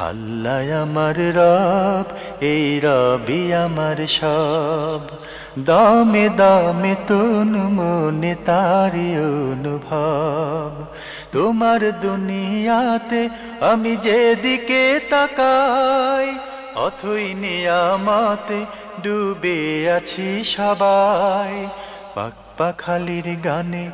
আল্লাহ আমার রব, এই রবি আমার সব। দামে দামে তুন মনে তারি অনুভব। তোমার দুনিয়াতে আমি যেদিকে তাকাই, অথই নিয়ামতে ডুবে আছি সবাই। পাক পাখালির গানে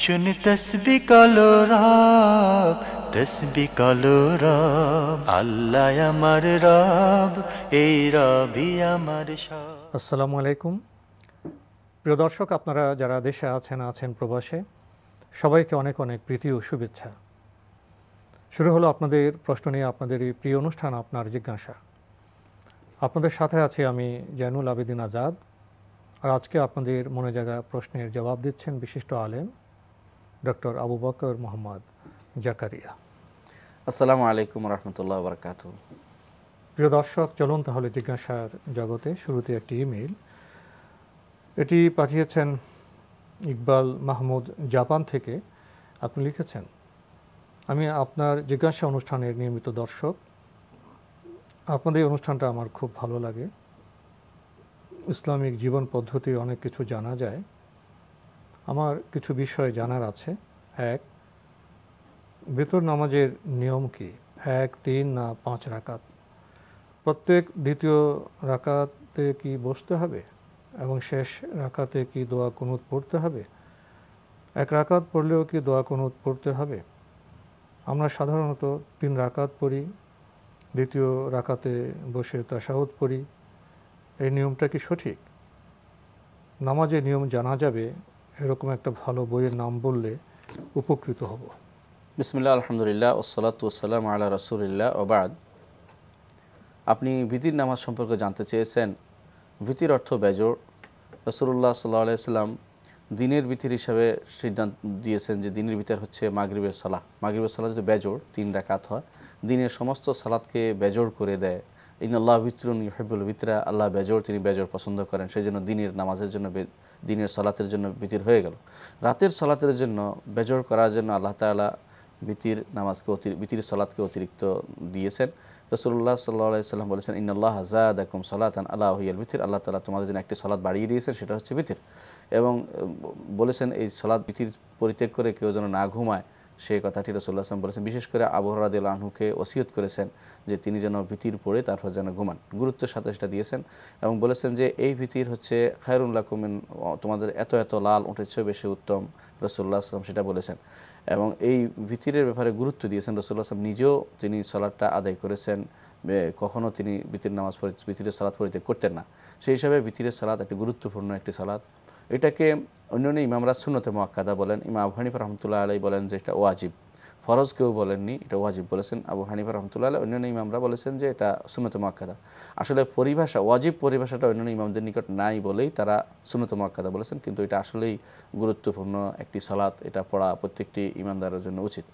শুনি তসবি কলরব, তসবি কলরব। আল্লাহ আমার রব, এই রবি আমার সব। আসসালামু আলাইকুম প্রিয় দর্শক, আপনারা যারা দেশে আছেন প্রবাসে, সবাইকে অনেক অনেক প্রীতি ও শুভেচ্ছা। শুরু হলো আপনাদের প্রশ্ন নিয়ে আপনাদের এই প্রিয় অনুষ্ঠান আপনার জিজ্ঞাসা। আপনাদের সাথে আছি আমি জয়নুল আবেদিন আজাদ। আর আজকে আপনাদের মনে জাগা প্রশ্নের জবাব দিচ্ছেন বিশিষ্ট আলেম ডক্টর আবু বকর মোহাম্মদ জাকারিয়া। আসসালামু আলাইকুম রহমতুল্লাহ বরকাত। প্রিয় দর্শক, চলুন তাহলে জিজ্ঞাসার জগতে। শুরুতে একটি ইমেইল, এটি পাঠিয়েছেন ইকবাল মাহমুদ জাপান থেকে। আপনি লিখেছেন, আমি আপনার জিজ্ঞাসা অনুষ্ঠানের নিয়মিত দর্শক। আপনাদের অনুষ্ঠানটা আমার খুব ভালো লাগে। ইসলামিক জীবন পদ্ধতির অনেক কিছু জানা যায়। আমার কিছু বিষয় জানার আছে। এক, বেতর নামাজের নিয়ম কি? 1, 3 না 5 রাকাত? প্রত্যেক দ্বিতীয় রাকাতে কি বসতে হবে এবং শেষ রাকাতে কি দোয়া কুনুত পড়তে হবে? 1 রাকাত পড়লেও কি দোয়া কুনুত পড়তে হবে? আমরা সাধারণত 3 রাকাত পড়ি, দ্বিতীয় রাকাতে বসে তাশাহুদ পড়ি। এই নিয়মটা কি সঠিক? নামাজের নিয়ম জানা যাবে এরকম একটা ভালো বইয়ের নাম বললে উপকৃত হব। বিসমিল্লাহ, আলহামদুলিল্লাহ, ওসসালাতু ওয়াসসালামু আলা রাসূলিল্লাহ ওয়া বা'দ। আপনি ভিতির নামাজ সম্পর্কে জানতে চেয়েছেন। ভিতির অর্থ বেজোড়। রাসূলুল্লাহ সাল্লাল্লাহু আলাইহি সাল্লাম দিনের ভিতির হিসাবে সিদ্ধান্ত দিয়েছেন যে দিনের ভিতর হচ্ছে মাগরিবের সালাহ। মাগরিবের সালাহ যদি বেজোড় 3 রাকাত হয়, দিনের সমস্ত সালাতকে বেজোড় করে দেয়। ইন্নাল্লাহ বিতরুন ইউহিব্বুল বিতরা, আল্লাহ বেজোড়, তিনি বেজোড় পছন্দ করেন। সেই জন্য দিনের নামাজের জন্য, দিনের সালাতের জন্য ভিতির হয়ে গেল। রাতের সালাতের জন্য বেজোড় করার জন্য আল্লাহ তাআলা ভিতির নামাজকে ভিতির সালাতকে অতিরিক্ত দিয়েছেন। রাসূলুল্লাহ সাল্লাল্লাহু আলাইহি সাল্লাম বলেছেন, ইন্নাল্লাহ যাদাকুম সালাতান আলা হিয়াল ভিতর, আল্লাহ তাআলা তোমাদের জন্য একটি সালাত বাড়িয়ে দিয়েছেন, সেটা হচ্ছে ভিতির। এবং বলেছেন এই সালাত ভিতির পরিত্যাগ করে কেউ যেন না ঘুমায়, সেই কথাটি রাসূলুল্লাহ সাল্লাল্লাহু আলাইহি ওয়াসাল্লাম বলেছেন। বিশেষ করে আবু হুরায়রা রাদিয়াল্লাহু আনহুকে ওসিয়ত করেছেন যে তিনি যেন ভিতির পড়ে তারপর যেন ঘুমান, গুরুত্বের সাথে সেটা দিয়েছেন। এবং বলেছেন যে এই ভিতির হচ্ছে খায়রুন লাকুম মিন, তোমাদের এত এত লাল উটের চেয়ে বেশি উত্তম। রাসূলুল্লাহ সাল্লাল্লাহু আলাইহি ওয়াসাল্লাম সেটা বলেছেন। এবং এই ভিতিরের ব্যাপারে গুরুত্ব দিয়েছেন। রাসূলুল্লাহ সাল্লাল্লাহু আলাইহি ওয়াসাল্লাম নিজেও তিনি সালাতটা আদায় করেছেন, কখনও তিনি ভিতিরের সালাত পরিত্যাগ করতেন না। সেই হিসাবে ভিতিরের সালাত একটি গুরুত্বপূর্ণ একটি সালাত। এটাকে অন্যান্য ইমামরা সুন্নতে মুআক্কাদা বলেন। ইমাম আবু হানিফা রাহমাতুল্লাহি আলাইহি বলেন যে এটা ওয়াজিব। ফরজ কেউ বলেননি, এটা ওয়াজিব বলেছেন আবু হানিফা রাহমাতুল্লাহি আলাইহি। অন্যান্য ইমামরা বলেছেন যে এটা সুন্নতে মুআক্কাদা। আসলে পরিভাষা, ওয়াজিব পরিভাষাটা অন্যান্য ইমামদের নিকট নাই বলেই তারা সুন্নতে মুআক্কাদা বলেছেন, কিন্তু এটা আসলেই গুরুত্বপূর্ণ একটি সালাত। এটা পড়া প্রত্যেকটি ইমানদারের জন্য উচিত।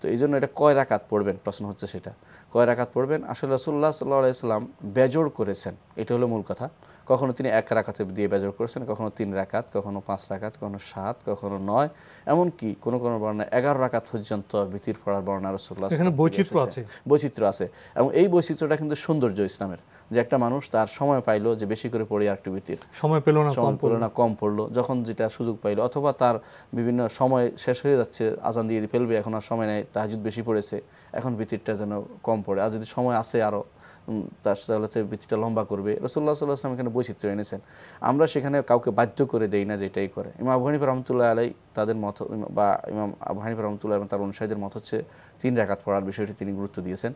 তো এই জন্য এটা কয় রাকাত পড়বেন, প্রশ্ন হচ্ছে সেটা কয় রাকাত পড়বেন। আসলে রাসূলুল্লাহ সাল্লাল্লাহু আলাইহি সাল্লাম বেজোড় করেছেন, এটা হলো মূল কথা। কখনো তিনি 1 রাকাতে দিয়ে বেজোড় করেছেন, কখনো 3 রাকাত, কখনো 5 রাকাত, কখনো 7, কখনো 9, এমনকি কোনো কোনো বর্ণনায় 11 রাকাত পর্যন্ত ভিতির পড়ার বর্ণনা রাসূলুল্লাহ এখানে বৈচিত্র্য আছে। এবং এই বৈচিত্র্যটা কিন্তু সৌন্দর্য ইসলামের, যে একটা মানুষ তার সময় পাইলো যে বেশি করে পড়ে আর একটু ভিতির, সময় পেল না, কম পড়লো, যখন যেটা সুযোগ পাইলো, অথবা তার বিভিন্ন সময় শেষ হয়ে যাচ্ছে, আজান দিয়ে ফেলবে, এখন আর সময় নেই, তাহাজ্জুদ বেশি পড়েছে, এখন ভিতিরটা যেন কম পড়ে, আর যদি সময় আসে আরও তাহলে ভিত্তিটা লম্বা করবে। রাসূলুল্লাহ সাল্লাল্লাহু আলাইহি ওয়াসাল্লাম এখানে বৈচিত্র্য এনেছেন। আমরা সেখানে কাউকে বাধ্য করে দেই না যে এটাই করে। ইমাম আবু হানিফা রাহমাতুল্লাহি আলাইহি তাদের মত, বা ইমাম আবু হানিফা রাহমাতুল্লাহি এবং তার অনুসারীদের মত হচ্ছে 3 রাকাত পড়ার বিষয়টি তিনি গুরুত্ব দিয়েছেন।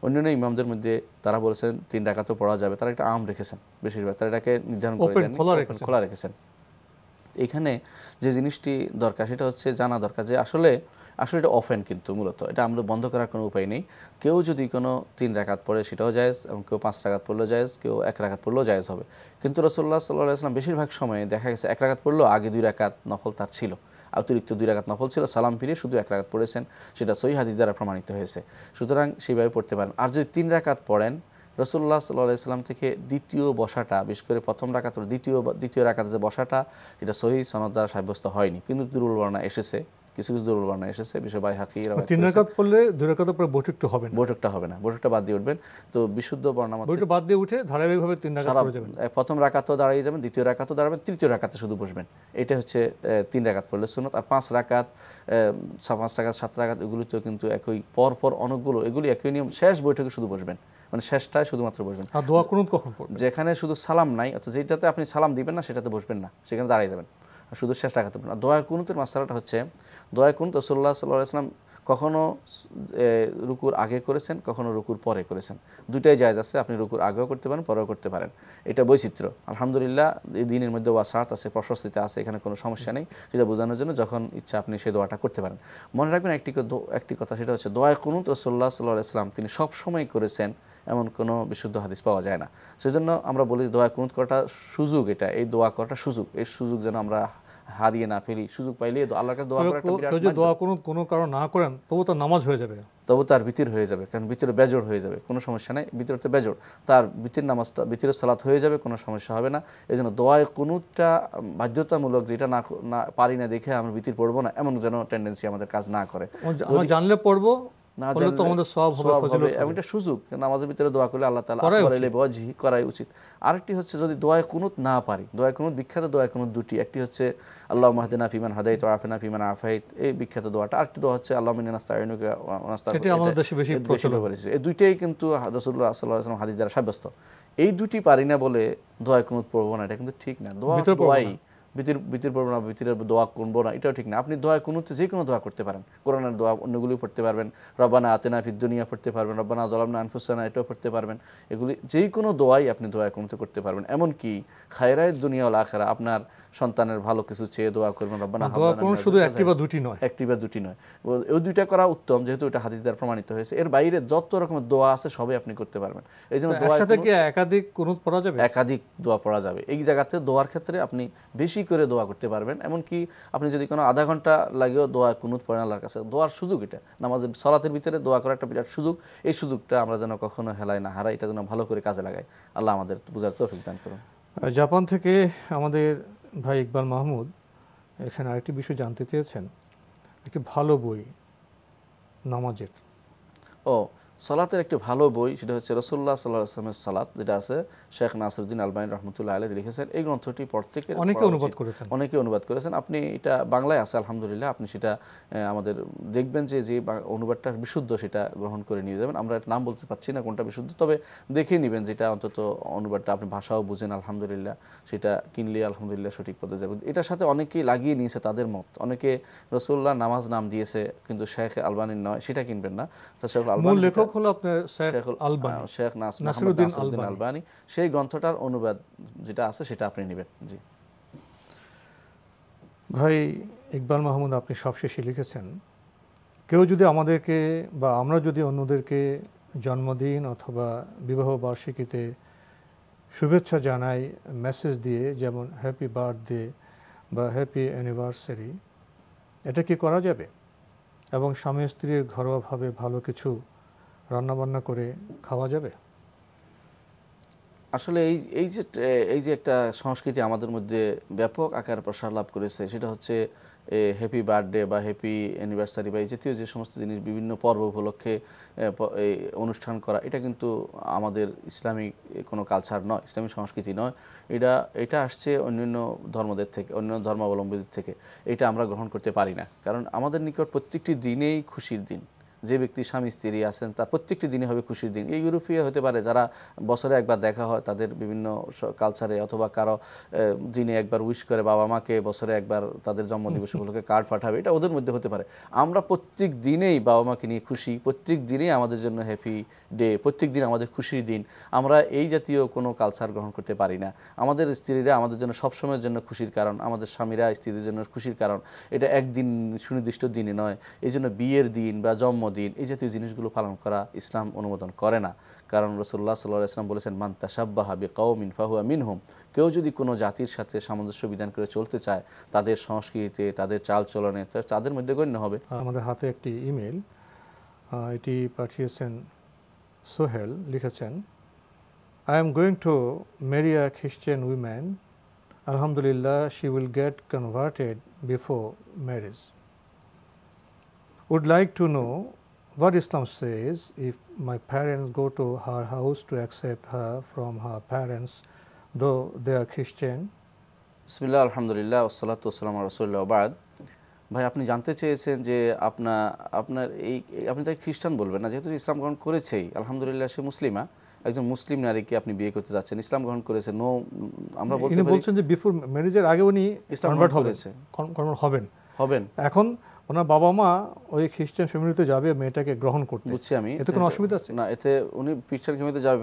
অন্যান্য ইমামদের মধ্যে তারা বলেছেন 3 রাকাতও পড়া যাবে, তারা একটা আম রেখেছেন, বেশিরভাগ তারা এটাকে নির্ধারণ করে দেন, খোলা রেখেছেন। এখানে যে জিনিসটি দরকার সেটা হচ্ছে জানা দরকার যে আসলে এটা অফেন, কিন্তু মূলত এটা আমরা বন্ধ করার কোনো উপায় নেই। কেউ যদি কোনো 3 রাকাত পড়ে সেটাও জায়েজ, এবং কেউ 5 রাকাত পড়লেও জায়েজ, কেউ 1 রাকাত পড়লেও জায়েজ হবে। কিন্তু রাসূলুল্লাহ সাল্লাল্লাহু আলাইহি ওয়াসাল্লাম বেশিরভাগ সময়ে দেখা গেছে 1 রাকাত পড়লেও আগে 2 রাকাত নফল তার ছিল, অতিরিক্ত 2 রাকাত নফল ছিল, সালাম ফিরে শুধু 1 রাকাত পড়েছেন, সেটা সহিহ হাদিস দ্বারা প্রমাণিত হয়েছে। সুতরাং সেইভাবে পড়তে পারেন। আর যদি 3 রাকাত পড়েন, রাসূলুল্লাহ সাল্লাল্লাহু আলাইহি ওয়াসাল্লাম থেকে দ্বিতীয় বসাটা, বিশেষ করে প্রথম রাকাত দ্বিতীয় রাকাতে যে বসাটা, এটা সহিহ সনদ দ্বারা সাব্যস্ত হয়নি, কিন্তু দুর্বল বর্ণনা এসেছে। কিছু কিছু দুর্বল বর্ণনা এসেছে, বিশেষ বাইহাকি 3 রাকাত পড়লে 2 রাকাতের পরে বৈঠকটা হবে না, বৈঠকটা হবে না, বৈঠকটা বাদ দিয়ে উঠবেন। তো বিশুদ্ধ বর্ণনা মতে বৈঠক বাদ দিয়ে উঠে ধারাবাহিকভাবে 3 রাকাত পড়ে যাবেন। প্রথম রাকাতও দাঁড়িয়ে যাবেন, দ্বিতীয় রাকাতও দাঁড়াবেন, তৃতীয় রাকাতে শুধু বসবেন। এটা হচ্ছে 3 রাকাত পড়লে সুন্নাত। আর 5 রাকাত 5 রাকাত 7 রাকাত এগুলিতেও কিন্তু একই পর পর অনেকগুলো, এগুলি একই নিয়ম। শেষ বৈঠকে শুধু বসবেন, মানে শেষটায় শুধুমাত্র বসবেন। আর দোয়া কুনুত কখন পড়বেন? যেখানে শুধু সালাম নাই, অর্থাৎ যেটাতে আপনি সালাম দিবেন না সেটাতে বসবেন না, সেখানে দাঁড়িয়ে যাবেন, শুধু শেষ রাকাতে বসবেন। আর দোয়া কুনুতের মাসআলাটা হচ্ছে, দোয়া কুনুত রাসূলুল্লাহ সাল্লাল্লাহু আলাইহি ওয়াসাল্লাম কখনো রুকুর আগে করেছেন, কখনো রুকুর পরে করেছেন, দুইটাই জায়েজ আছে। আপনি রুকুর আগেও করতে পারেন, পরেও করতে পারেন, এটা বৈচিত্র্য। আলহামদুলিল্লাহ এই দিনের মধ্যে ওয়াসাত আছে, প্রশস্তিতে আছে, এখানে কোনো সমস্যা নেই। সেটা বোঝানোর জন্য যখন ইচ্ছা আপনি সেই দোয়াটা করতে পারেন। মনে রাখবেন একটি কথা, সেটা হচ্ছে দোয়া কুনুত রাসূলুল্লাহ সাল্লাল্লাহু আলাইহি ওয়াসাল্লাম তিনি সবসময় করেছেন এমন কোনো বিশুদ্ধ হাদিস পাওয়া যায় না। সেজন্য আমরা বলি দোয়া কুনুত করাটা সুযোগ, এটা এই দোয়া করাটা সুযোগ, এই সুযোগ যেন আমরা হারিয়ে না ফেলি। সুযোগ পাইলে আল্লাহর কাছে দোয়া করা একটা বিরাট যদি দোয়া কুনুত কোনো কারণ না করেন তবু তো নামাজ হয়ে যাবে, তবু তার ভিতর হয়ে যাবে, কারণ ভিতরে বেজোড় হয়ে যাবে, কোনো সমস্যা নেই। ভিতরে তো বেজোড়, তার ভিতর নামাজটা ভিতরে সালাত হয়ে যাবে, কোনো সমস্যা হবে না। এই জন্য দোয়ায় কুনুতটা বাধ্যতামূলক, যেটা না পারি না দেখে আমরা ভিতর পড়বো না, এমন যেন টেন্ডেন্সি আমাদের কাজ না করে। আমরা জানলে পড়বো, না জানলে তো আমাদের সওয়াব হবে, ফজিলত হবে। এমন একটা সুযোগ নামাজের ভিতরে দোয়া করলে আল্লাহ তাআলা আকবার ইলাইহি ওয়াজহি করাই উচিত। আরেকটি হচ্ছে যদি দোয়ায় কুনুত না পারি, দোয়ায় কুনুত বিখ্যাত দোয়ায় কুনুত দুটি, একটি হচ্ছে আল্লাহুম্মা হদিনা ফিমান হাদাইত ওয়া আফিনা ফিমান আফাইত, এই বিখ্যাত দোয়াটা। আরেকটি দোয়া হচ্ছে আল্লাহুম্মা ইন্না নাস্তাঈনুকা ওয়া নাস্তাগফিরুকা, এটা আমাদের দেশে বেশি প্রচলিত হয়েছে। এই দুইটাই কিন্তু রাসূলুল্লাহ সাল্লাল্লাহু আলাইহি ওয়াসাল্লাম হাদিস দ্বারা সাব্যস্ত। এই দুটি পারি না বলে দোয়ায় কুনুত পড়বো না, এটা কিন্তু ঠিক না। দোয়াই ভিতর পড়বো না, ভিতরের দোয়া করবো না, এটাও ঠিক না। আপনি দোয়া কুনুতে যে কোনো দোয়া করতে পারেন, কোরআনের দোয়া অন্যগুলি পড়তে পারবেন, রব্বানা আতিনা ফিদ দুনিয়া পড়তে পারবেন, রব্বানা যালামনা আনফুসানা এটাও পড়তে পারবেন। এগুলি যে কোনো দোয়াই আপনি দোয়া কুনুতে করতে পারবেন। এমনকি খায়রায়েদ দুনিয়া ওয়াল আখিরা, আপনার সন্তানের ভালো কিছু চেয়ে দোয়া করবেন, রব্বানা হাব লানা, শুধু একটি বা দুটি নয়, একটি বা দুটি নয়, ওই দুইটা করা উত্তম, যেহেতু এটা হাদিস দ্বারা প্রমাণিত হয়েছে। এর বাইরে যত রকমের দোয়া আছে সবই আপনি করতে পারবেন। এই জন্য দোয়া একসাথে কি একাধিক কুনুত পড়া যাবে? একাধিক দোয়া পড়া যাবে। এই জায়গাতে দোয়ার ক্ষেত্রে আপনি বেশি করে দোয়া করতে পারবেন। এমনকি আপনি যদি কোনো আধা ঘন্টা লাগেও দোয়া কুনুত পড়েন আল্লাহর কাছে, দোয়ার সুযোগ এটা, নামাজের সালাতের ভিতরে দোয়া করা একটা বিরাট সুযোগ। এই সুযোগটা আমরা যেন কখনো হেলায় না হারাই, এটা যেন ভালো করে কাজে লাগাই। আল্লাহ আমাদের বুঝার তৌফিক দান করুন। জাপান থেকে আমাদের ভাই ইকবাল মাহমুদ এখানে আরেকটি বিষয় জানতে চেয়েছেন, একটি ভালো বই নামাজের। সালাতের একটি ভালো বই, সেটা হচ্ছে রাসূলুল্লাহ সাল্লাল্লাহু আলাইহি ওয়াসাল্লামের সালাত, যেটা আছে শেখ নাসিরউদ্দিন আলবানী রাহমাতুল্লাহ আলাইহি লিখেছেন। এই গ্রন্থটি প্রত্যেকের অনেকে অনুবাদ করেছেন। আপনি এটা বাংলায় আছে আলহামদুলিল্লাহ, আপনি সেটা আমাদের দেখবেন যে অনুবাদটা বিশুদ্ধ সেটা গ্রহণ করে নিয়ে যাবেন। আমরা নাম বলতে পারছি না কোনটা বিশুদ্ধ, তবে দেখে নেবেন যেটা অন্তত অনুবাদটা আপনি ভাষাও বুঝেন আলহামদুলিল্লাহ, সেটা কিনলে আলহামদুলিল্লাহ সঠিক পথে যাবে। এটার সাথে অনেকেই লাগিয়ে নিয়েছে তাদের মত, অনেকে রাসূলুল্লাহ নামাজ নাম দিয়েছে কিন্তু শেখ আলবানীর নয়, সেটা কিনবেন না। শেখ আলবানী হলো আপনার শেখ নাসিরউদ্দিন আলবানী, সেই গ্রন্থটার অনুবাদ যেটা আছে সেটা আপনি নেবেন। জি ভাই ইকবাল মাহমুদ, আপনি সবশেষে লিখেছেন, কেউ যদি আমাদেরকে বা আমরা যদি অন্যদেরকে জন্মদিন অথবা বিবাহ বার্ষিকীতে শুভেচ্ছা জানাই মেসেজ দিয়ে, যেমন হ্যাপি বার্থডে বা হ্যাপি অ্যানিভার্সারি, এটা কি করা যাবে? এবং স্বামী স্ত্রীর ঘরোয়াভাবে ভালো কিছু রান্নাবান্না করে খাওয়া যাবে? আসলে এই যে একটা সংস্কৃতি আমাদের মধ্যে ব্যাপক আকার প্রসার লাভ করেছে, সেটা হচ্ছে হ্যাপি বার্থডে বা হ্যাপি অ্যানিভার্সারি বা এই জাতীয় যে সমস্ত জিনিস বিভিন্ন পর্ব উপলক্ষে অনুষ্ঠান করা, এটা কিন্তু আমাদের ইসলামিক কোনো কালচার নয়, ইসলামিক সংস্কৃতি নয়। এটা আসছে অন্যান্য ধর্মদের থেকে, অন্য ধর্মাবলম্বীদের থেকে। এটা আমরা গ্রহণ করতে পারি না, কারণ আমাদের নিকট প্রত্যেকটি দিনেই খুশির দিন। যে ব্যক্তি স্বামী স্ত্রী আছেন তার প্রত্যেকটি দিনে হবে খুশির দিন। এই ইউরোপীয় হতে পারে যারা বছরে একবার দেখা হয়, তাদের বিভিন্ন কালচারে, অথবা কারো দিনে একবার উইশ করে বাবা মাকে, বছরে একবার তাদের জন্মদিবস উপলক্ষে কার্ড পাঠাবে, এটা ওদের মধ্যে হতে পারে। আমরা প্রত্যেক দিনেই বাবা মাকে নিয়ে খুশি, প্রত্যেক দিনেই আমাদের জন্য হ্যাপি ডে, প্রত্যেক দিন আমাদের খুশির দিন। আমরা এই জাতীয় কোনো কালচার গ্রহণ করতে পারি না। আমাদের স্ত্রীরা আমাদের জন্য সবসময়ের জন্য খুশির কারণ, আমাদের স্বামীরা স্ত্রীদের জন্য খুশির কারণ। এটা একদিন সুনির্দিষ্ট দিনে নয়। এই জন্য বিয়ের দিন বা জন্মদিন, এই জাতীয় জিনিসগুলো পালন করা ইসলাম অনুমোদন করে না। কারণ রাসূলুল্লাহ সাল্লাল্লাহু আলাইহি ওয়াসাল্লাম বলেছেন, মান তাশাব্বাহা বিকাওমিন ফাহুয়া মিনহুম। কেউ যদি কোনো জাতির সাথে সামঞ্জস্য বিধান করে চলতে চায়, তাদের সংস্কৃতিতে, তাদের চালচলনে, তাদের মধ্যে গণ্য হবে। আমাদের হাতে একটি ইমেল, এটি পাঠিয়েছেন সোহেল, লিখেছেন, I am going to marry a Christian woman, আলহামদুলিল্লাহ she will get converted before marriage. would like to know what Islam says if my parents go to her house to accept her from her parents, though they are Christian. বিসমিল্লাহ আলহামদুলিল্লাহ ওয়াসসালাতু ওয়াসসালামু আলা রাসূলিল্লাহ ওয়া বাদ। ভাই, আপনি জানতে চেয়েছেন যে আপনার আপনি তাকে খ্রিস্টান বলবেন না, যেহেতু ইসলাম গ্রহণ করেছেই, আলহামদুলিল্লাহ সে মুসলিমা, একজন মুসলিম নারীকে আপনি বিয়ে করতে যাচ্ছেন, ইসলাম গ্রহণ করেছে, আমরা বলতে পারি বলছেন যে বিফোর ম্যারেজের আগে উনি কনভার্ট হবেন। এখন ওনার বাবা মা ওই খ্রিস্টান ফ্যামিলিতে যাবে মেয়েটাকে গ্রহণ করতে, বুঝছি আমি, এতে কোনো অসুবিধা আছে না? এতে উনি খ্রিস্টান ফ্যামিলিতে যাবে,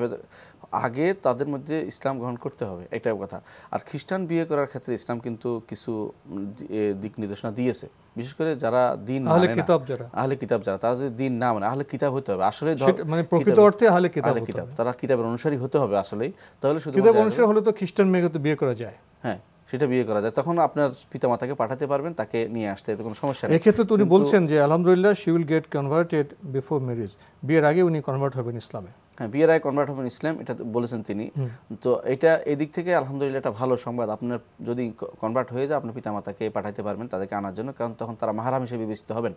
আগে তাদের মধ্যে ইসলাম গ্রহণ করতে হবে, এটাই কথা। আর খ্রিস্টান বিয়ে করার ক্ষেত্রে ইসলাম কিন্তু কিছু দিক নির্দেশনা দিয়েছে, বিশেষ করে যারা দিন আহলে কিতাব যারা তারা যদি দিন না মানে আহলে কিতাব হতে হবে আসলে, মানে প্রকৃত অর্থে আহলে কিতাব, তারা কিতাবের অনুসারী হতে হবে আসলেই, তাহলে শুধু কিতাব অনুসারী হলে তো খ্রিস্টান মেয়েকে তো বিয়ে করা যায়। হ্যাঁ, সেটা বিয়ে করা যায়, তখন আপনার পিতামাতাকে পাঠাতে পারবেন, তাকে নিয়ে আসতে, এতে কোনো সমস্যা নেই। এক্ষেত্রে তো উনি বলছেন যে আলহামদুলিল্লাহ she will get converted before marriage, বিয়ের আগে উনি কনভার্ট হবেন ইসলামে। হ্যাঁ, বিয়ের আগে কনভার্ট হবেন ইসলাম, এটা বলেছেন তিনি। তো এটা এদিক থেকে আলহামদুলিল্লাহ একটা ভালো সংবাদ। আপনার যদি কনভার্ট হয়ে যায়, আপনার পিতামাতাকে পাঠাতে পারবেন তাদেরকে আনার জন্য, কারণ তখন তারা মাহরাম হিসেবে বিবেচিত হবেন।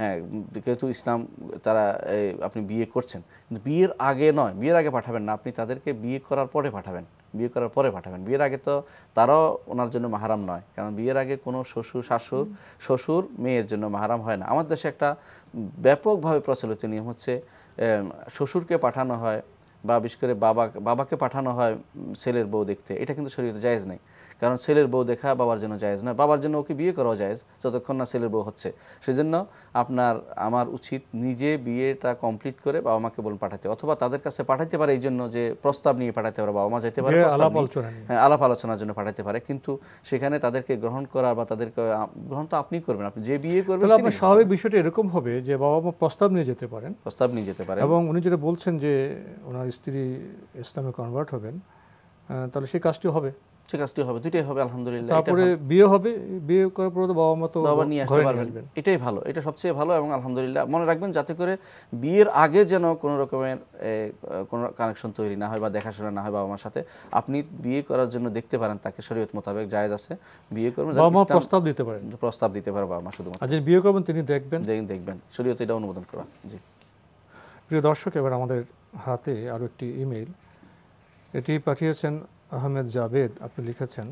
হ্যাঁ, যেহেতু ইসলাম তারা আপনি বিয়ে করছেন, কিন্তু বিয়ের আগে নয়, বিয়ের আগে পাঠাবেন না, আপনি তাদেরকে বিয়ে করার পরে পাঠাবেন, বিয়ের আগে তো তারাও ওনার জন্য মাহারাম নয়, কারণ বিয়ের আগে কোনো শ্বশুর মেয়ের জন্য মাহারাম হয় না। আমাদের দেশে একটা ব্যাপকভাবে প্রচলিত নিয়ম হচ্ছে শ্বশুরকে পাঠানো হয় বা বিশেষ করে বাবাকে পাঠানো হয় ছেলের বউ দেখতে, এটা কিন্তু শরীয়তে জায়েজ নেই, কারণ ছেলের বউ দেখা বাবার জন্য জায়েজ নয়, বাবার জন্য ওকে বিয়ে করাও জায়েজ যতক্ষণ না ছেলের বউ হচ্ছে। সেজন্য আমার উচিত নিজে বিয়েটা কমপ্লিট করে বাবা মাকে বলুন পাঠাতে, অথবা তাদের কাছে পাঠাতে পারে, এই জন্য যে প্রস্তাব নিয়ে পাঠাতে পারে, বাবা মা যেতে পারে, হ্যাঁ, আলাপ আলোচনার জন্য পাঠাতে পারে, কিন্তু সেখানে তাদেরকে গ্রহণ করা বা তাদেরকে গ্রহণ তো আপনি করবেন, আপনি যে বিয়ে করবেন। আপনার স্বাভাবিক বিষয়টা এরকম হবে যে বাবা মা প্রস্তাব নিয়ে যেতে পারেন, এবং উনি যেটা বলছেন যে ওনার স্ত্রী ইসলামে কনভার্ট হবেন, তাহলে সেই কাজটি হবে, দুইটাই হবে আলহামদুলিল্লাহ। তারপরে বিয়ে হবে, বিয়ে করার পরে তো বাবা মা তো নিয়ে আসতে পারবেন, এটাই ভালো, এটা সবচেয়ে ভালো। এবং আলহামদুলিল্লাহ মনে রাখবেন যাতে করে বিয়ের আগে যেন কোনো রকমের কোনো কানেকশন তৈরি না হয় বা দেখাশোনা না হয় বাবা মার সাথে। আপনি বিয়ে করার জন্য দেখতে পারেন, তাকে শরীয়ত মোতাবেক জায়েজ আছে, বিয়ে করবেন, বাবা মা প্রস্তাব দিতে পারে বাবা মা শুধুমাত্র, আর যিনি বিয়ে করবেন তিনি দেখবেন শরীয়ত এটা অনুমোদন করা। জি প্রিয় দর্শক, এবার আমাদের হাতে আরও একটি ইমেইল, এটি পাঠিয়েছেন আহমেদ জাবেদ। আপনি লিখেছেন,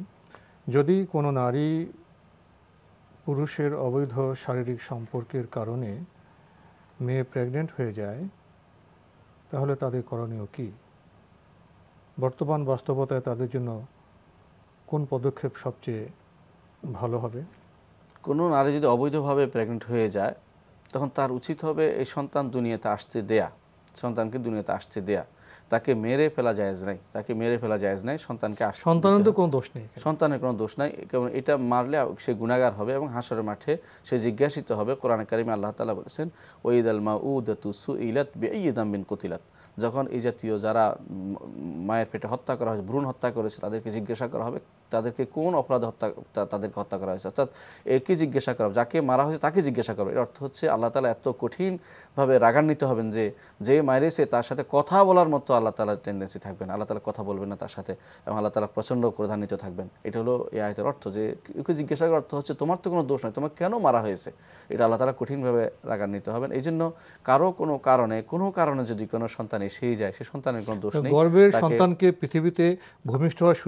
যদি কোনো নারী পুরুষের অবৈধ শারীরিক সম্পর্কের কারণে মেয়ে প্রেগনেন্ট হয়ে যায়, তাহলে তাদের করণীয় কি? বর্তমান বাস্তবতায় তাদের জন্য কোন পদক্ষেপ সবচেয়ে ভালো হবে? কোনো নারী যদি অবৈধভাবে প্রেগনেন্ট হয়ে যায়, তখন তার উচিত হবে এই সন্তানকে দুনিয়াতে আসতে দেয়া, তাকে মেরে ফেলা জায়েজ নাই, সন্তানের কোনো দোষ নাই, কারণ এটা মারলে সে গুনাহগার হবে এবং হাসরের মাঠে সে জিজ্ঞাসিত হবে। কোরআনে কারিমে আল্লাহ তাআলা বলেছেন, ওয়াইদাল মাউউদাতু সুইলাত বিআইয়ি যামবিন কুতিলাত, যখন এই জাতীয় যারা মায়ের পেটে হত্যা করা হয়েছে, ভ্রূণ হত্যা করেছে, তাদেরকে জিজ্ঞাসা করা হবে তাদেরকে কোন অপরাধে তাদেরকে হত্যা করা হয়েছে, অর্থাৎ একে জিজ্ঞাসা করা হবে, যাকে মারা হয়েছে তাকে জিজ্ঞাসা করবে। এর অর্থ হচ্ছে আল্লাহ তাআলা এত কঠিনভাবে রাগান্বিত হবেন যে মারেছে তার সাথে কথা বলার মতো আল্লাহ তাআলার টেন্ডেন্সি থাকবে না, আল্লাহ তাআলা কথা বলবেন না তার সাথে, এবং আল্লাহ তাআলা প্রচণ্ড ক্রোধান্বিত থাকবেন। এটা হলো এই আয়াতের অর্থ, যে একে জিজ্ঞাসা করার অর্থ হচ্ছে তোমার তো কোনো দোষ নয়, তোমার কেন মারা হয়েছে, এটা আল্লাহ তাআলা কঠিনভাবে রাগান্বিত হবেন। এই জন্য কোনো কারণে যদি কোনো সন্তান এসেই যায়, সে সন্তানের কোনো দোষ নেই, গর্ভের সন্তানকে পৃথিবীতে ভূমিষ্ঠ হওয়ার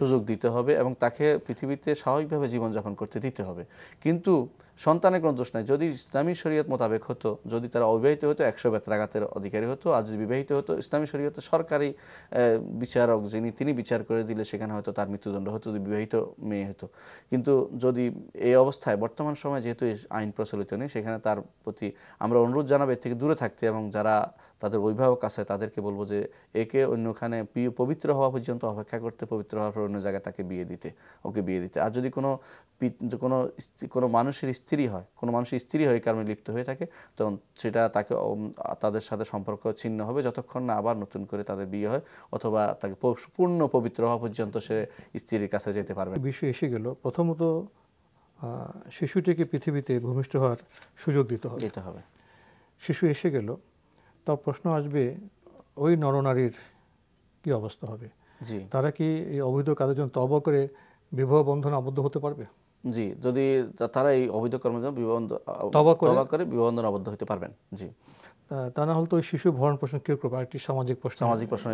সুযোগ দিতে হবে এবং তাকে পৃথিবীতে স্বাভাবিকভাবে জীবনযাপন করতে দিতে হবে। কিন্তু সন্তানের কোনো দোষ নাই। যদি ইসলামী শরীয়ত মোতাবেক হতো, যদি তারা অবিবাহিত হতো 100 বেত্রাঘাতের অধিকারী হতো, আর যদি বিবাহিত হতো ইসলামী শরীয়তে সরকারি বিচারক তিনি বিচার করে দিলে সেখানে হয়তো তার মৃত্যুদণ্ড হতো, যদি বিবাহিত মেয়ে হতো। কিন্তু যদি এই অবস্থায় বর্তমান সময় যেহেতু আইন প্রচলিত নেই, সেখানে তার প্রতি আমরা অনুরোধ জানাবো এর থেকে দূরে থাকতে, এবং যারা তাদের অভিভাবক আছে তাদেরকে বলবো যে একে অন্যখানে পবিত্র হওয়া পর্যন্ত অপেক্ষা করতে, পবিত্র হওয়ার পর অন্য জায়গায় তাকে বিয়ে দিতে। আর যদি কোনো মানুষের স্ত্রী হয় কারণে লিপ্ত হয়ে থাকে, তখন সেটা তাদের সাথে সম্পর্ক ছিন্ন হবে যতক্ষণ না আবার নতুন করে তাদের বিয়ে হয়, অথবা তাকে পূর্ণ পবিত্র হওয়া পর্যন্ত সে স্ত্রীর কাছে যেতে পারবে। বিষয় এসে গেল, প্রথমত শিশুটিকে পৃথিবীতে ভূমিষ্ঠ হওয়ার সুযোগ দিতে হবে। শিশু এসে গেল, তার প্রশ্ন আসবে ওই নরনারীর কি অবস্থা হবে? তারা কি এই অবৈধ কাজের জন্য তওবা করে বিবাহ বন্ধনে আবদ্ধ হতে পারবে? জি, যদি তারা এই অবৈধ কর্মের জন্য তওবা করে বিবাহ বন্ধনে আবদ্ধ হতে পারবেন। জি, তা না হলে তো ওই শিশু ভরণ পোষণ কেউ করবে, একটি সামাজিক প্রশ্ন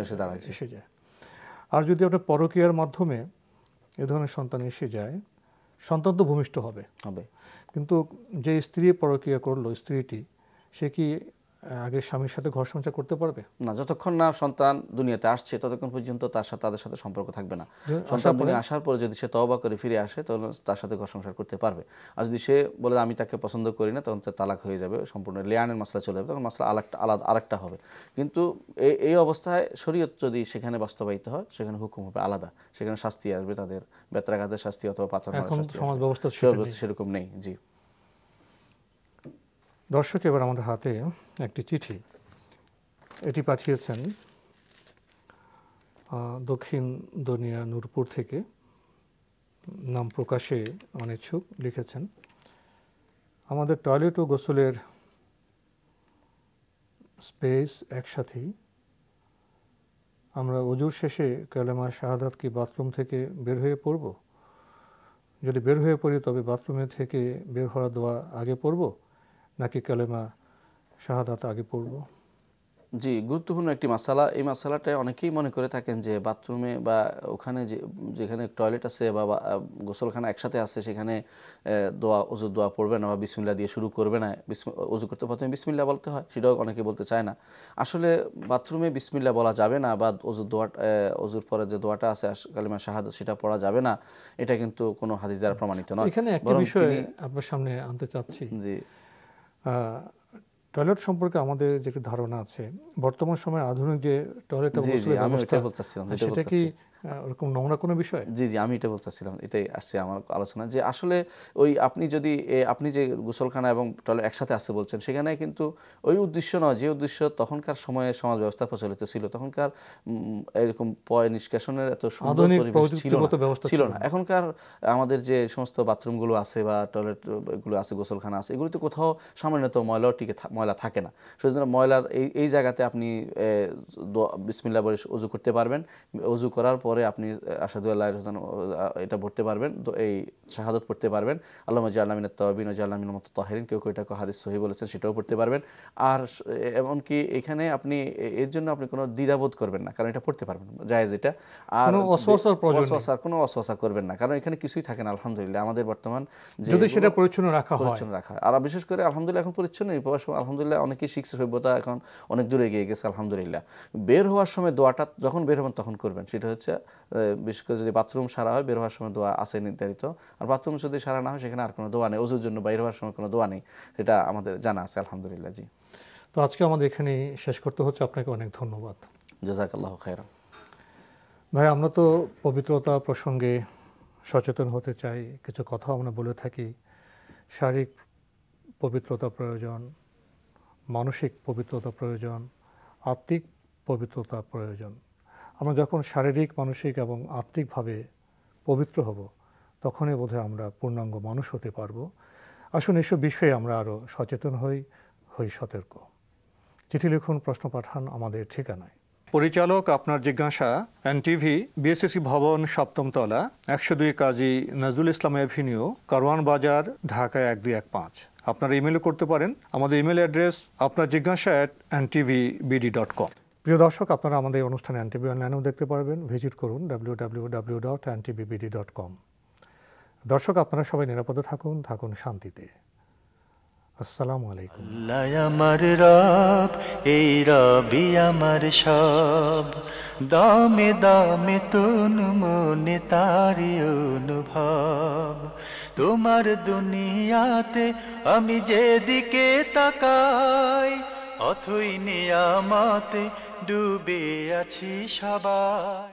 এসে দাঁড়াচ্ছে। এসে যায়। আর যদি আপনার পরকীয়ার মাধ্যমে এ ধরনের সন্তান এসে যায়, সন্তান তো ভূমিষ্ঠ হবে, কিন্তু যে স্ত্রী পরকীয়া করলো, স্ত্রীটি, সে কি আগের স্বামীর সাথে ঘর সংসার করতে পারবে না? যতক্ষণ না সন্তান দুনিয়াতে আসছে ততক্ষণ পর্যন্ত তাদের সাথে সম্পর্ক থাকবে না। সন্তান দুনিয়া আসার পরে যদি সে তওবা করে ফিরে আসে তাহলে তার সাথে ঘর সংসার করতে পারবে। আর যদি সে বলে আমি তাকে পছন্দ করি না, তখন তার তালাক হয়ে যাবে, সম্পূর্ণ লিয়ানের মাসলা চলে যাবে, তখন মাসলা আরেকটা হবে। কিন্তু এই অবস্থায় শরীয়ত যদি সেখানে বাস্তবায়িত হয়, সেখানে হুকুম হবে আলাদা, সেখানে শাস্তি আসবে, তাদের বেত্রাঘাতের শাস্তি অথবা পাথর মারার শাস্তি। সমাজ ব্যবস্থা সেরকম নেই। জি দর্শক, এবার আমাদের হাতে একটি চিঠি, এটি পাঠিয়েছেন দক্ষিণ দনিয়া নূরপুর থেকে, নাম প্রকাশে অনিচ্ছুক। লিখেছেন, আমাদের টয়লেট ও গোসলের স্পেস একসাথেই, আমরা ওযুর শেষে কালেমা শাহাদাত কি বাথরুম থেকে বের হয়ে পড়ব? যদি বের হয়ে পড়ি তবে বাথরুমে থেকে বের হওয়ার দোয়া আগে পড়ব নাকি কালেমা শাহাদাত আগে পড়ব? জি, গুরুত্বপূর্ণ একটি মাসালা। এই মাসালাটা অনেকেই মনে করে থাকেন যে বাথরুমে বা ওখানে যেখানে টয়লেট আছে বা গোসলখানা একসাথে আছে সেখানে ওযুর দোয়া পড়বে না বা বিসমিল্লাহ দিয়ে শুরু করবে না, ওযু করতে প্রথমে বিসমিল্লাহ বলতে হয়, সেটাও অনেকে বলতে চায় না। আসলে বাথরুমে বিসমিল্লাহ বলা যাবে না বা ওযুর পরে যে দোয়াটা আছে কালিমা শাহাদাত সেটা পড়া যাবে না, এটা কিন্তু কোনো হাদিস দ্বারা প্রমাণিত নয়। এখানে একটা বিষয় আপনার সামনে আনতে চাচ্ছি। জি, টয়লেট সম্পর্কে আমাদের যে ধারণা আছে, বর্তমান সময়ে আধুনিক যে টয়লেট সেটা কি ওরকম নোংরা কোনো বিষয়? জি, আমি এটা বলতেছিলাম, এটাই আসছে আমার আলোচনা, যে আসলে ওই আপনি যে গোসলখানা এবং টয়লেট একসাথে আসছে বলছেন, সেখানে কিন্তু ওই উদ্দেশ্য নয়, যে উদ্দেশ্য তখনকার সময়ে সমাজ ব্যবস্থা প্রচলিত ছিল, তখনকার এরকম পয় নিষ্কাশনের এত সুন্দর পরিবেশ ছিল না। এখনকার আমাদের যে সমস্ত বাথরুমগুলো আছে বা টয়লেটগুলো আছে, গোসলখানা আছে, এগুলিতে কোথাও সামান্যত ময়লা থাকে না। সেজন্য ময়লার এই জায়গাতে আপনি বিসমিল্লাহ বলে ওযু করতে পারবেন। ওযু করার পরে আপনি আশহাদু আল্লা ইলাহা ইল্লাল্লাহ এটা পড়তে পারবেন, এই শাহাদাত পড়তে পারবেন, আল্লাহুম্মা জাআলনা মিনাত তাওয়াবিন ওয়া জাআলনা মিনাল মুতাতাহহিরিন, কেউ এটাকে হাদিস সহিহ বলেছেন, সেটাও পড়তে পারবেন। আর এমনকি এখানে আপনি এর জন্য আপনি কোনো দ্বিধাবোধ করবেন না, কারণ এটা পড়তে পারবেন, জায়েজ এটা। আর কোনো অসওয়াসা করবেন না, কারণ এখানে কিছুই থাকে না। আলহামদুলিল্লাহ আমাদের বর্তমান যদি সেটা পরিচ্ছন্ন রাখা, আর বিশেষ করে আলহামদুলিল্লাহ এখন পরিচ্ছন্ন আলহামদুলিল্লাহ অনেকেই শিখছে, সভ্যতা এখন অনেক দূরে এগিয়ে গেছে আলহামদুলিল্লাহ। বের হওয়ার সময় দোয়াটা যখন বের হবেন তখন করবেন, সেটা হচ্ছে বিশেষ করে যদি বাথরুম সারা হয়, বের হওয়ার সময় দোয়া আছে নির্ধারিত, আর বাথরুম যদি সারা না হয় সেখানে আর কোনো দোয়া নেই, ওযুর জন্য বাইরে হওয়ার সময় কোনো দোয়া নেই, সেটা আমাদের জানা আছে আলহামদুলিল্লাহ। জি, তো আজকে আমাদের এখানে শেষ করতে হচ্ছে, আপনাকে অনেক ধন্যবাদ। জাযাকাল্লাহু খাইরান। ভাই, আমরা তো পবিত্রতা প্রসঙ্গে সচেতন হতে চাই, কিছু কথা আমরা বলে থাকি, শারীরিক পবিত্রতা প্রয়োজন, মানসিক পবিত্রতা প্রয়োজন, আত্মিক পবিত্রতা প্রয়োজন। আমরা যখন শারীরিক, মানসিক এবং আত্মিকভাবে পবিত্র হব, তখনই বোধহয় আমরা পূর্ণাঙ্গ মানুষ হতে পারব। আসুন এসব বিষয়ে আমরা আরও সচেতন হই সতর্ক। চিঠি লিখুন, প্রশ্ন পাঠান আমাদের ঠিকানায়। পরিচালক আপনার জিজ্ঞাসা, এনটিভি, বিএসসি ভবন, 7ম তলা, 102 কাজী নজরুল ইসলাম এভিনিউ, কারওয়ান বাজার, ঢাকা 1215। আপনারা ইমেলও করতে পারেন। আমাদের ইমেল অ্যাড্রেস আপনার জিজ্ঞাসা @ntvbd.com। প্রিয় দর্শক, আপনারা আমাদের অনুষ্ঠানে এনটিভি অনলাইনেও দেখতে পারবেন, ভিজিট করুন www.ntvbd.com। দর্শক, আপনারা সবাই নিরাপদে থাকুন শান্তিতে। আসসালামু আলাইকুম। আল্লাহ আমার রব, এই রবি আমার সব, দামে দামে তুন মনে তারি অনুভব। তোমার দুনিয়াতে আমি যেদিকে তাকাই, অথই নিয়ামতে ডুবে আছি সবাই।